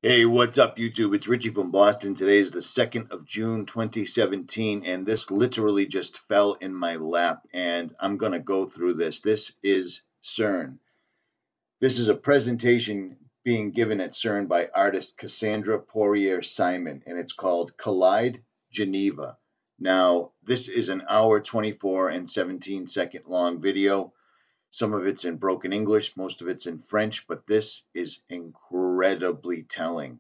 Hey, what's up, YouTube? It's Richie from Boston. Today is the 2nd of June, 2017, and this literally just fell in my lap, and I'm going to go through this. This is CERN. This is a presentation being given at CERN by artist Cassandra Poirier-Simon, and it's called Collide Geneva. Now, this is an hour, 24 and 17-second long video. Some of it's in broken English, most of it's in French, but this is incredibly telling.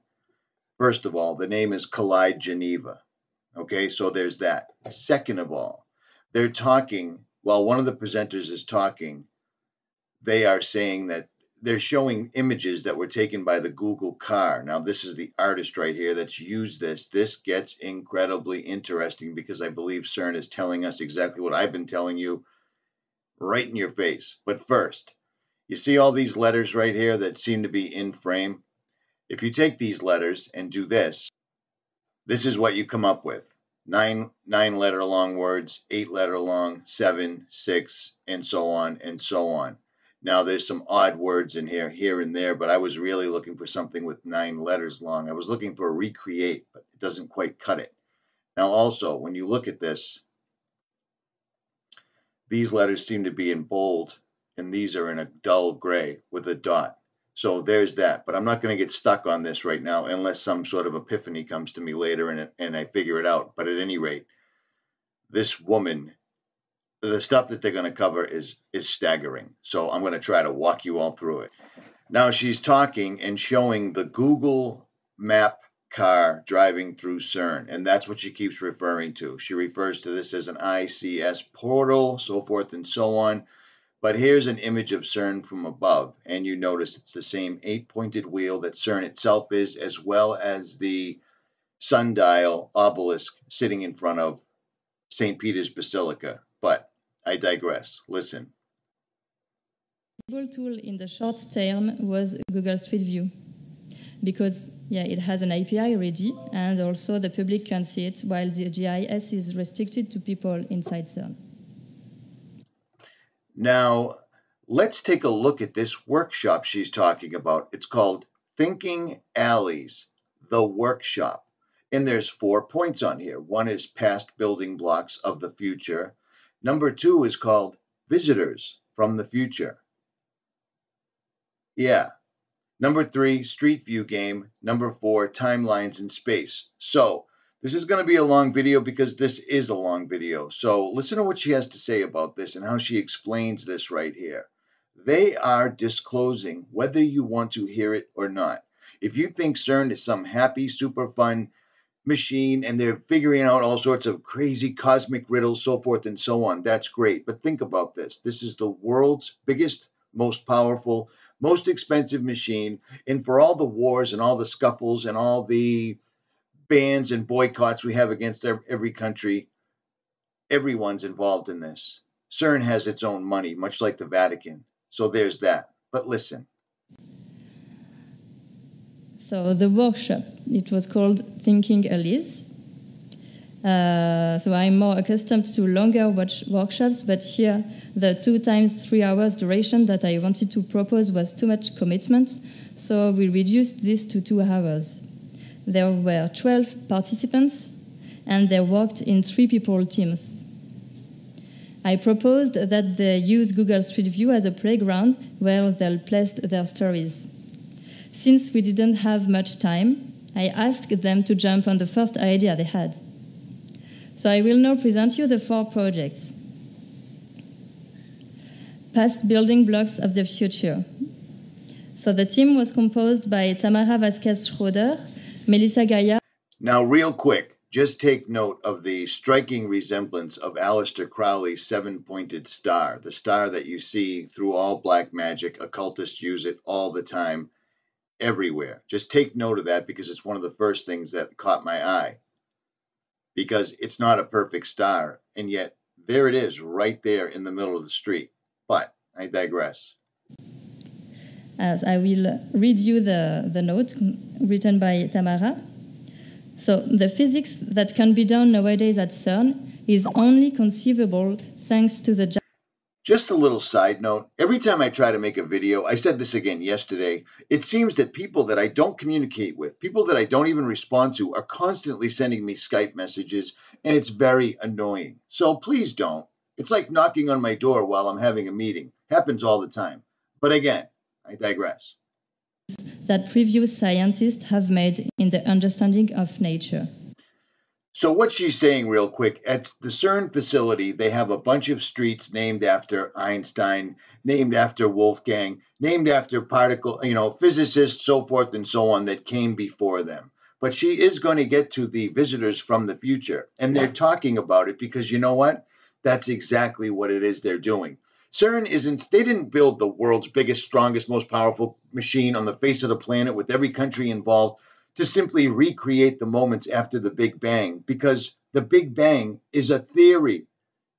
First of all, the name is Collide Geneva. Okay, so there's that. Second of all, they're talking, while one of the presenters is talking, they are saying that they're showing images that were taken by the Google car. Now, this is the artist right here that's used this. This gets incredibly interesting because I believe CERN is telling us exactly what I've been telling you right in your face. But first, you see all these letters right here that seem to be in frame? If you take these letters and do this, this is what you come up with. Nine letter long words, 8 letter long, 7, 6, and so on and so on. Now there's some odd words in here and there, but I was really looking for something with 9 letters long. I was looking for recreate, but it doesn't quite cut it. Now also, when you look at this, these letters seem to be in bold, and these are in a dull gray with a dot. So there's that. But I'm not going to get stuck on this right now unless some sort of epiphany comes to me later and I figure it out. But at any rate, this woman, the stuff that they're going to cover is staggering. So I'm going to try to walk you all through it. Now she's talking and showing the Google map car driving through CERN, and that's what she keeps referring to. She refers to this as an ICS portal, so forth and so on. But here's an image of CERN from above, and you notice it's the same 8-pointed wheel that CERN itself is, as well as the sundial obelisk sitting in front of St. Peter's Basilica. But I digress. Listen. The tool in the short term was Google Street View, because it has an API ready, and also the public can see it, while the GIS is restricted to people inside CERN. Now, let's take a look at this workshop she's talking about. It's called Thinking Alleys, the workshop. And there's 4 points on here. One is past building blocks of the future. Number 2 is called Visitors from the Future. Yeah. Number 3, Street View game. Number 4, Timelines in Space. So, this is going to be a long video because this is a long video. So, listen to what she has to say about this and how she explains this right here. They are disclosing whether you want to hear it or not. If you think CERN is some happy, super fun machine and they're figuring out all sorts of crazy cosmic riddles, so forth and so on, that's great. But think about this. This is the world's biggest, most powerful, most expensive machine. And for all the wars and all the scuffles and all the bans and boycotts we have against every country, everyone's involved in this. CERN has its own money, much like the Vatican. So there's that. But listen. So the workshop, it was called Thinking Alleys. So I'm more accustomed to longer workshops, but here the 2 times 3 hours duration that I wanted to propose was too much commitment, so we reduced this to 2 hours. There were 12 participants, and they worked in 3-people teams. I proposed that they use Google Street View as a playground where they'll place their stories. Since we didn't have much time, I asked them to jump on the first idea they had. So I will now present you the 4 projects. Past building blocks of the future. So the team was composed by Tamara Vasquez-Schroeder, Melissa Gaia. Now, real quick, just take note of the striking resemblance of Aleister Crowley's 7-pointed star, the star that you see through all black magic. Occultists use it all the time, everywhere. Just take note of that because it's one of the first things that caught my eye. Because it's not a perfect star, and yet there it is right there in the middle of the street. But I digress. As I will read you the note written by Tamara. So the physics that can be done nowadays at CERN is only conceivable thanks to the Just a little side note, every time I try to make a video, I said this again yesterday, it seems that people that I don't communicate with, people that I don't even respond to, are constantly sending me Skype messages, and it's very annoying. So please don't. It's like knocking on my door while I'm having a meeting. Happens all the time. But again, I digress. That previous scientists have made in the understanding of nature. So what she's saying real quick, at the CERN facility, they have a bunch of streets named after Einstein, named after Wolfgang, named after physicists, so forth and so on that came before them. But she is going to get to the visitors from the future, and they're talking about it because you know what? That's exactly what it is they're doing. CERN they didn't build the world's biggest, strongest, most powerful machine on the face of the planet with every country involved to simply recreate the moments after the Big Bang, because the Big Bang is a theory.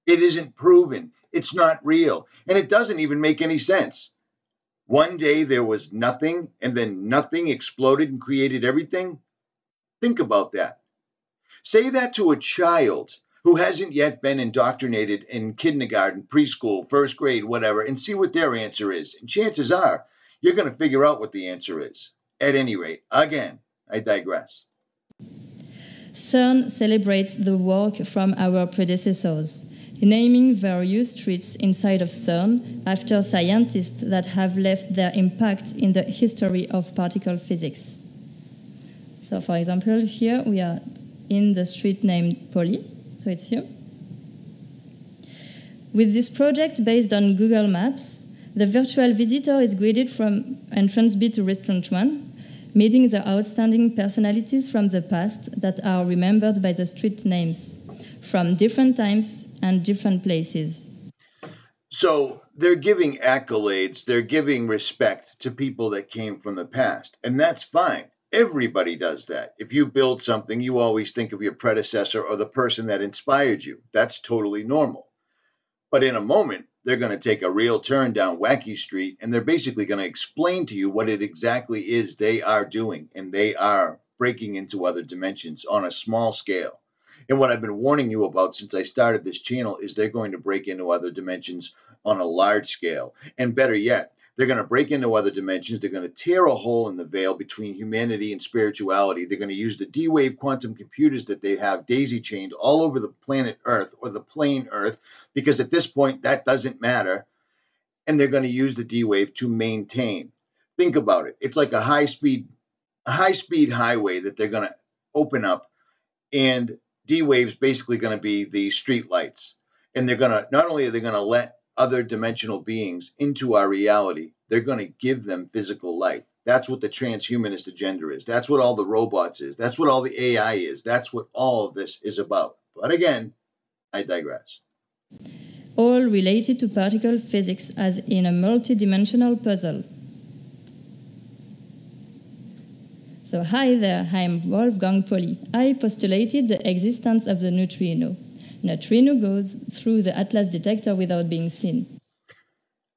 It isn't proven. It's not real. And it doesn't even make any sense. One day there was nothing, and then nothing exploded and created everything. Think about that. Say that to a child who hasn't yet been indoctrinated in kindergarten, preschool, first grade, whatever, and see what their answer is. And chances are you're going to figure out what the answer is. At any rate, again, I digress. CERN celebrates the work from our predecessors, naming various streets inside of CERN after scientists that have left their impact in the history of particle physics. So, for example, here we are in the street named Polly, so it's here. With this project based on Google Maps, the virtual visitor is guided from entrance B to restaurant 1, meeting the outstanding personalities from the past that are remembered by the street names from different times and different places. So they're giving accolades, they're giving respect to people that came from the past, and that's fine. Everybody does that. If you build something, you always think of your predecessor or the person that inspired you. That's totally normal. But in a moment, they're going to take a real turn down Wacky Street, and they're basically going to explain to you what it exactly is they are doing, and they are breaking into other dimensions on a small scale. And what I've been warning you about since I started this channel is they're going to break into other dimensions on a large scale. And better yet, they're going to break into other dimensions. They're going to tear a hole in the veil between humanity and spirituality. They're going to use the D-Wave quantum computers that they have daisy-chained all over the planet Earth, or the plane Earth, because at this point, that doesn't matter. And they're going to use the D-Wave to maintain. Think about it. It's like a high-speed highway that they're going to open up, and D-Wave's basically going to be the street lights. And they're going to, not only are they going to let other dimensional beings into our reality, they're going to give them physical life. That's what the transhumanist agenda is. That's what all the robots is. That's what all the AI is. That's what all of this is about. But again, I digress. All related to particle physics as in a multi-dimensional puzzle. So hi there, I'm Wolfgang Polly. I postulated the existence of the neutrino. Neutrino goes through the Atlas detector without being seen.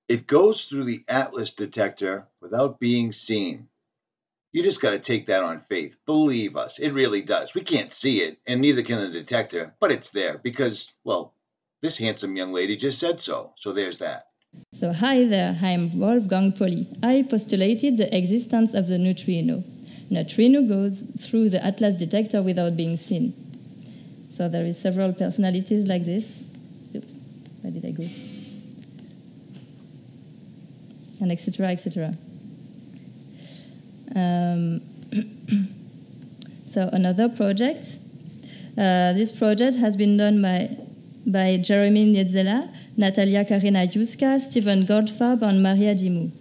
It goes through the Atlas detector without being seen. You just got to take that on faith. Believe us, it really does. We can't see it, and neither can the detector, but it's there because, well, this handsome young lady just said so. So there's that. So hi there, I'm Wolfgang Polly. I postulated the existence of the neutrino. Neutrino goes through the Atlas detector without being seen. So there is several personalities like this. Oops, where did I go? And etc., etc. So another project. This project has been done by Jeremy Nietzela, Natalia Karina Juska, Stephen Goldfarb, and Maria Dimou.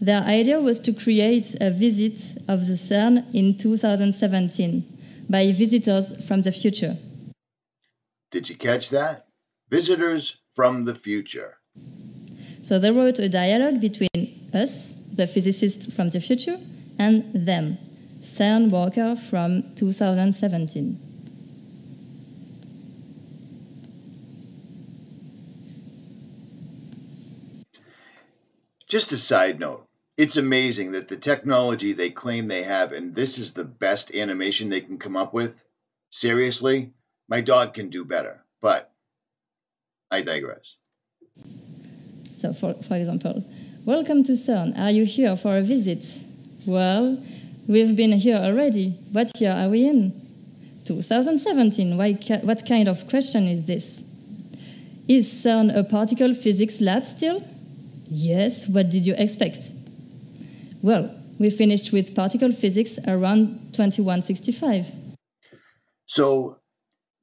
Their idea was to create a visit of the CERN in 2017 by visitors from the future. Did you catch that? Visitors from the future. So they wrote a dialogue between us, the physicists from the future, and them, CERN worker from 2017. Just a side note. It's amazing that the technology they claim they have, and this is the best animation they can come up with. Seriously, my dog can do better, but I digress. So, for example, welcome to CERN. Are you here for a visit? Well, we've been here already. What year are we in? 2017. What kind of question is this? Is CERN a particle physics lab still? Yes, what did you expect? Well, we finished with particle physics around 2165. So,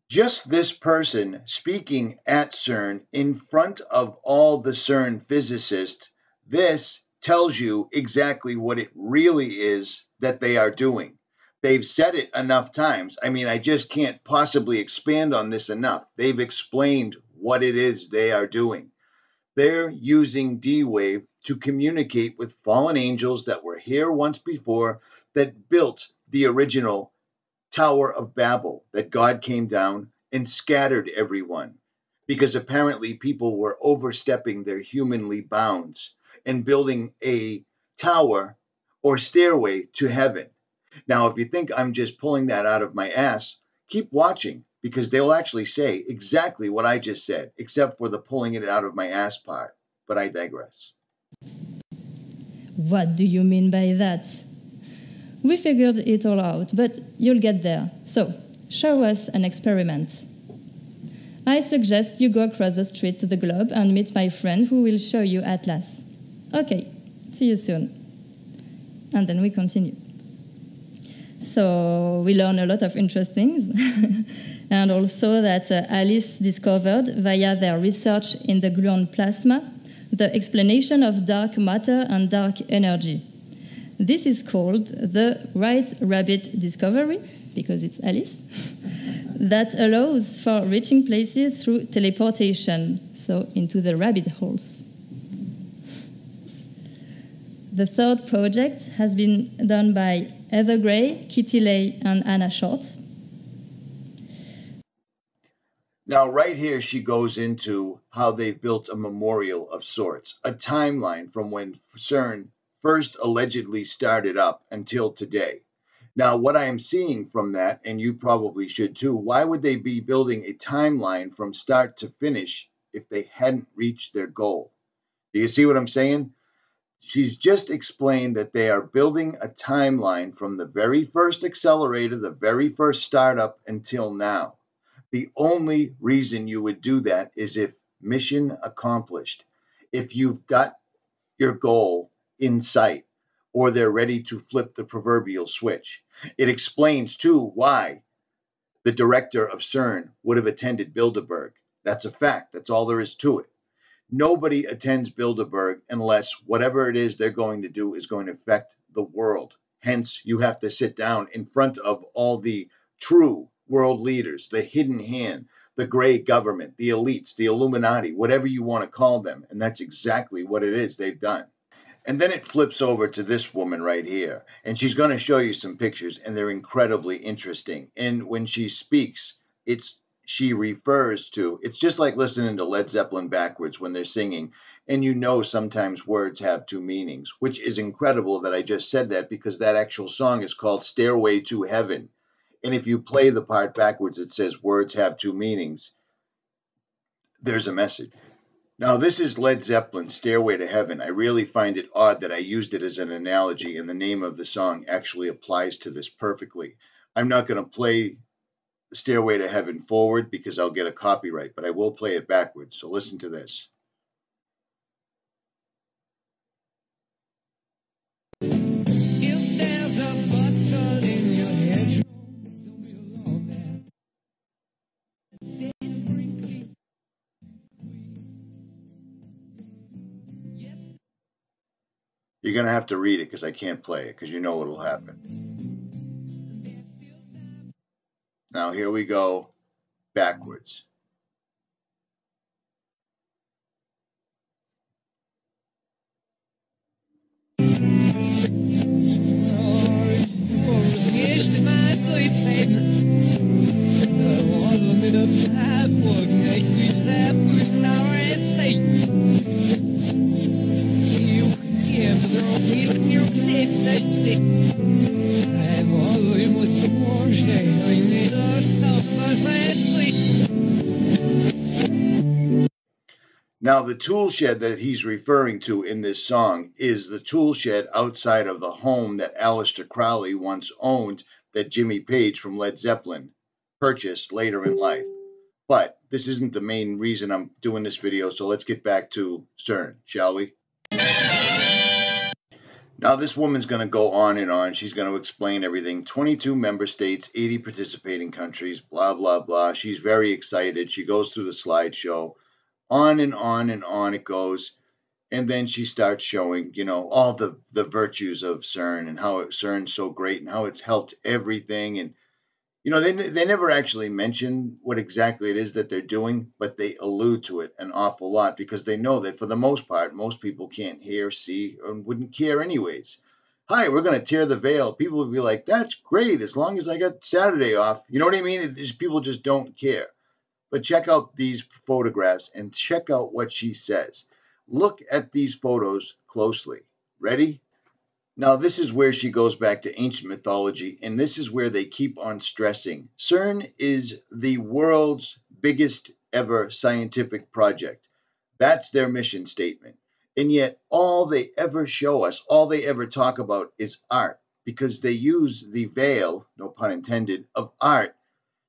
just this person speaking at CERN in front of all the CERN physicists, this tells you exactly what it really is that they are doing. They've said it enough times. I mean, I just can't possibly expand on this enough. They've explained what it is they are doing. They're using D-Wave to communicate with fallen angels that were here once before, that built the original Tower of Babel, that God came down and scattered everyone, because apparently people were overstepping their humanly bounds and building a tower or stairway to heaven. Now, if you think I'm just pulling that out of my ass, keep watching, because they will actually say exactly what I just said, except for the pulling it out of my ass part. But I digress. What do you mean by that? We figured it all out, but you'll get there. So, show us an experiment. I suggest you go across the street to the globe and meet my friend who will show you Atlas. Okay, see you soon. And then we continue. So we learn a lot of interesting things. And also that Alice discovered via their research in the gluon plasma the explanation of dark matter and dark energy. This is called the White Rabbit discovery, because it's Alice, that allows for reaching places through teleportation, so into the rabbit holes. The third project has been done by Heather Gray, Kitty Lay, and Anna Short. Now, right here, she goes into how they built a memorial of sorts, a timeline from when CERN first allegedly started up until today. Now, what I am seeing from that, and you probably should too, why would they be building a timeline from start to finish if they hadn't reached their goal? Do you see what I'm saying? She's just explained that they are building a timeline from the very first accelerator, the very first startup until now. The only reason you would do that is if mission accomplished, if you've got your goal in sight, or they're ready to flip the proverbial switch. It explains, too, why the director of CERN would have attended Bilderberg. That's a fact. That's all there is to it. Nobody attends Bilderberg unless whatever it is they're going to do is going to affect the world. Hence, you have to sit down in front of all the true world leaders, the hidden hand, the gray government, the elites, the Illuminati, whatever you want to call them. And that's exactly what it is they've done. And then it flips over to this woman right here, and she's going to show you some pictures, and they're incredibly interesting. And when she speaks, she refers to, it's just like listening to Led Zeppelin backwards when they're singing, and you know sometimes words have two meanings, which is incredible that I just said that, because that actual song is called Stairway to Heaven. And if you play the part backwards, it says words have two meanings. There's a message. Now, this is Led Zeppelin, Stairway to Heaven. I really find it odd that I used it as an analogy, and the name of the song actually applies to this perfectly. I'm not going to play Stairway to Heaven forward because I'll get a copyright, but I will play it backwards. So listen to this. If there's a bustle in your head, don't be alone there. Stay sprinkling. You're going to have to read it because I can't play it, because you know what will happen. Now, here we go backwards. Now, the tool shed that he's referring to in this song is the tool shed outside of the home that Aleister Crowley once owned that Jimmy Page from Led Zeppelin purchased later in life. But this isn't the main reason I'm doing this video, so let's get back to CERN, shall we? Now, this woman's going to go on and on. She's going to explain everything. 22 member states, 80 participating countries, blah, blah, blah. She's very excited. She goes through the slideshow. On and on and on it goes. And then she starts showing, all the virtues of CERN and how CERN's so great and how it's helped everything. And, they never actually mention what exactly it is that they're doing, but they allude to it an awful lot because they know that for the most part, most people can't hear, see, or wouldn't care anyways. Hi, we're going to tear the veil. People would be like, that's great as long as I got Saturday off. You know what I mean? People just don't care. But check out these photographs and check out what she says. Look at these photos closely. Ready? Now, this is where she goes back to ancient mythology, and this is where they keep on stressing. CERN is the world's biggest ever scientific project. That's their mission statement. And yet, all they ever show us, all they ever talk about is art, because they use the veil, no pun intended, of art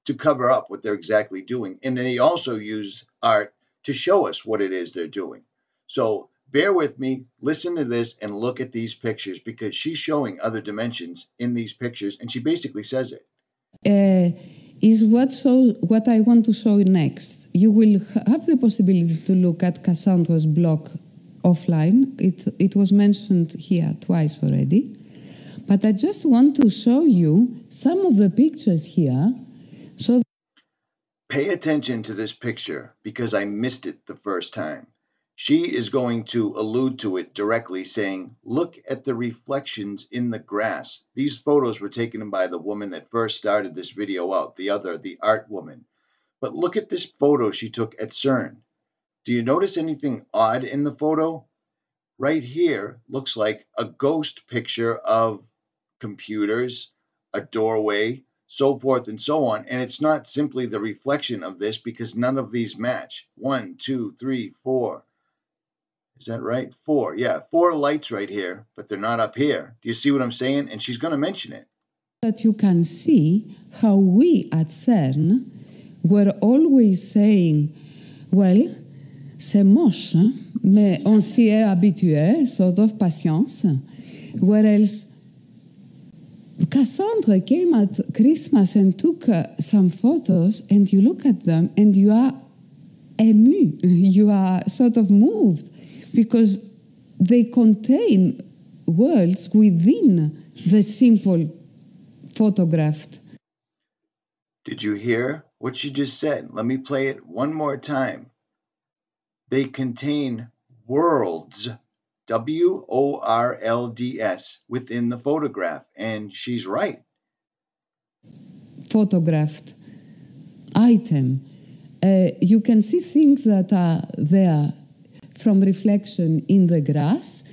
to cover up what they're exactly doing. And they also use art to show us what it is they're doing. So bear with me, listen to this, and look at these pictures because she's showing other dimensions in these pictures, and she basically says it. Is what I want to show next. You will have the possibility to look at Cassandra's blog offline. It was mentioned here twice already. But I just want to show you some of the pictures here. So pay attention to this picture because I missed it the first time. She is going to allude to it directly saying, look at the reflections in the grass. These photos were taken by the woman that first started this video out, the art woman. But look at this photo she took at CERN. Do you notice anything odd in the photo? Right here looks like a ghost picture of computers, a doorway, so forth and so on. And it's not simply the reflection of this because none of these match. 1, 2, 3, 4. Is that right? 4. Yeah, 4 lights right here, but they're not up here. Do you see what I'm saying? And she's going to mention it. That you can see how we at CERN were always saying, well, c'est moche, mais on s'y est habitué, sort of patience. Whereas Cassandra came at Christmas and took some photos, and you look at them and you are ému, you are sort of moved, because they contain worlds within the simple photographed. Did you hear what she just said? Let me play it one more time. They contain worlds, W-O-R-L-D-S, within the photograph. And she's right. Photographed item. You can see things that are there from reflection in the grass.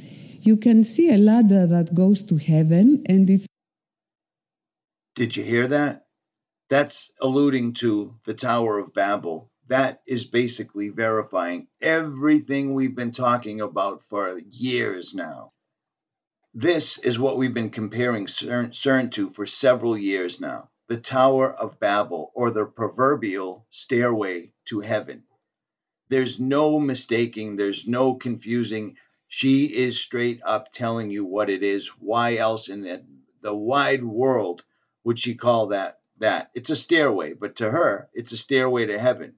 You can see a ladder that goes to heaven, and it's... Did you hear that? That's alluding to the Tower of Babel. That is basically verifying everything we've been talking about for years now. This is what we've been comparing CERN to for several years now. The Tower of Babel, or the proverbial stairway to heaven. There's no mistaking, there's no confusing. She is straight up telling you what it is. Why else in the wide world would she call that? It's a stairway, but to her, it's a stairway to heaven.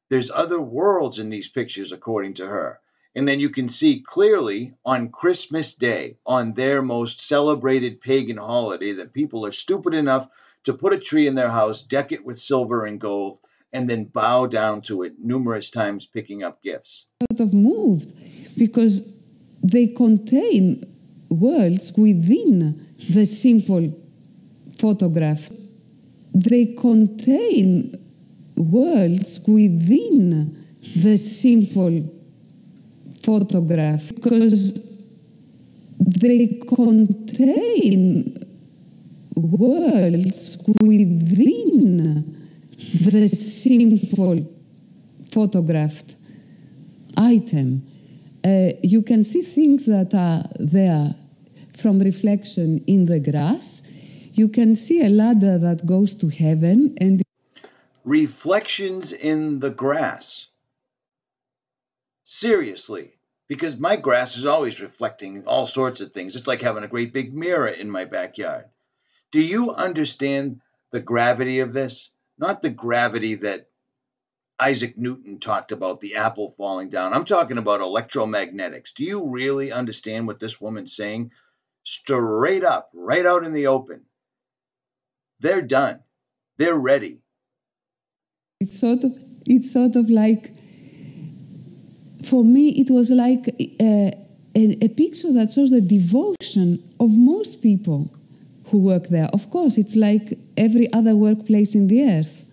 There's other worlds in these pictures, according to her. And then you can see clearly on Christmas Day, on their most celebrated pagan holiday, that people are stupid enough to put a tree in their house, deck it with silver and gold, and then bow down to it numerous times, picking up gifts. Sort of moved, because they contain worlds within the simple photograph. They contain worlds within the simple photograph, because they contain worlds within the simple photographed item. You can see things that are there from reflection in the grass. You can see a ladder that goes to heaven and Reflections in the grass. Seriously, because my grass is always reflecting all sorts of things. It's like having a great big mirror in my backyard. Do you understand the gravity of this? Not the gravity that Isaac Newton talked about, the apple falling down. I'm talking about electromagnetics. Do you really understand what this woman's saying? Straight up, right out in the open. They're done. They're ready. it's sort of like, for me, it was like a picture that shows the devotion of most people who work there. Of course, it's like every other workplace in the earth.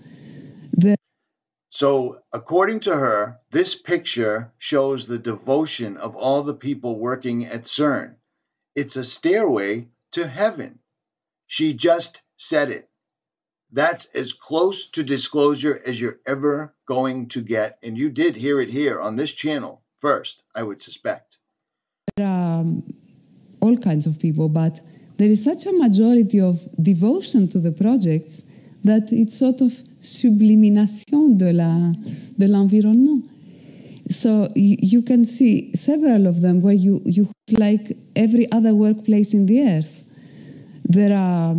So, according to her, this picture shows the devotion of all the people working at CERN. It's a stairway to heaven. She just said it. That's as close to disclosure as you're ever going to get. And you did hear it here on this channel first, I would suspect. There are all kinds of people, but there is such a majority of devotion to the projects that it's sort of sublimination de l'environnement. So you can see several of them where you like every other workplace in the earth. There are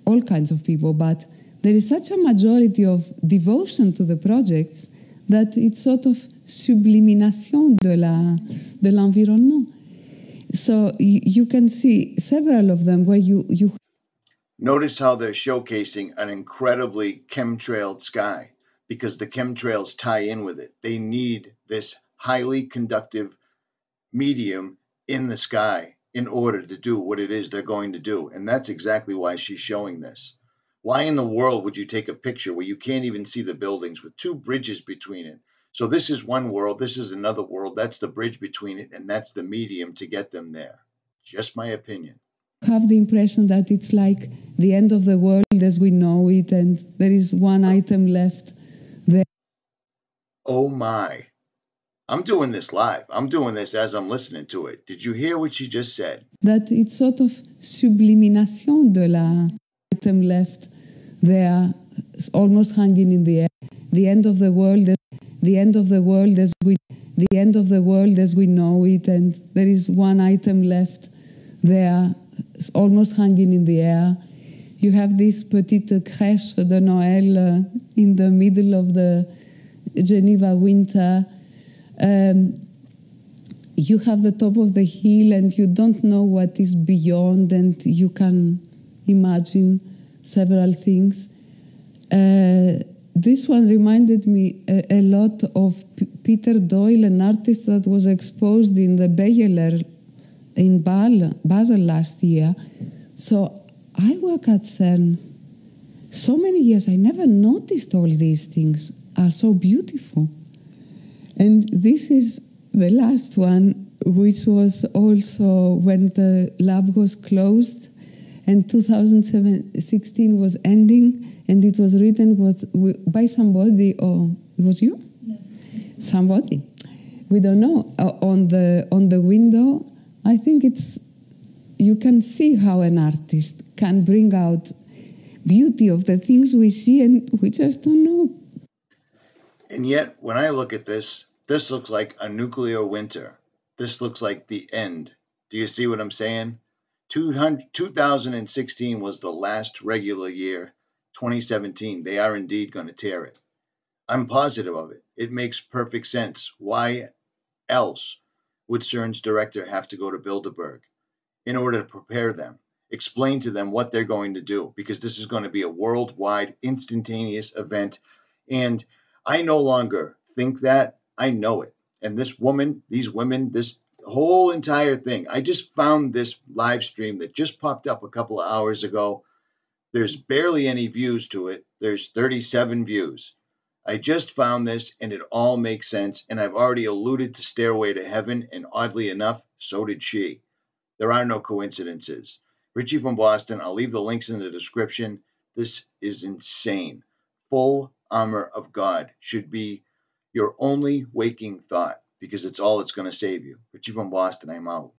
all kinds of people, but there is such a majority of devotion to the projects that it's sort of sublimination de l'environnement. So you can see several of them where you Notice how they're showcasing an incredibly chemtrailed sky because the chemtrails tie in with it. They need this highly conductive medium in the sky in order to do what it is they're going to do. And that's exactly why she's showing this. Why in the world would you take a picture where you can't even see the buildings with two bridges between it? So this is one world, this is another world, that's the bridge between it, and that's the medium to get them there. Just my opinion. Have the impression that it's like the end of the world as we know it, and there is one item left there. Oh my. I'm doing this live. I'm doing this as I'm listening to it. Did you hear what she just said? That it's sort of sublimination de la item left there, almost hanging in the air. The end of the world, the end of the world as we know it, and there is one item left there, almost hanging in the air. You have this petite crèche de Noël in the middle of the Geneva winter. You have the top of the hill and you don't know what is beyond, and you can imagine several things. This one reminded me a lot of Peter Doyle, an artist that was exposed in the Beyeler in Basel last year. So I work at CERN so many years. I never noticed all these things are so beautiful. And this is the last one, which was also when the lab was closed and 2016 was ending, and it was written by somebody, or it was you? No. Somebody. We don't know. On the window, I think you can see how an artist can bring out beauty of the things we see and we just don't know. And yet, when I look at this looks like a nuclear winter. This looks like the end. Do you see what I'm saying? 2016 was the last regular year. 2017, they are indeed going to tear it. I'm positive of it. It makes perfect sense. Why else would CERN's director have to go to Bilderberg in order to prepare them, explain to them what they're going to do? Because this is going to be a worldwide, instantaneous event. And I no longer think that. I know it. And this woman, these women, this whole entire thing, I just found this live stream that just popped up a couple of hours ago. There's barely any views to it. There's 37 views. I just found this and it all makes sense. And I've already alluded to Stairway to Heaven, and oddly enough, so did she. There are no coincidences. Richie from Boston, I'll leave the links in the description. This is insane. Full armor of God should be your only waking thought. because it's all that's going to save you. Richie from Boston, I'm out.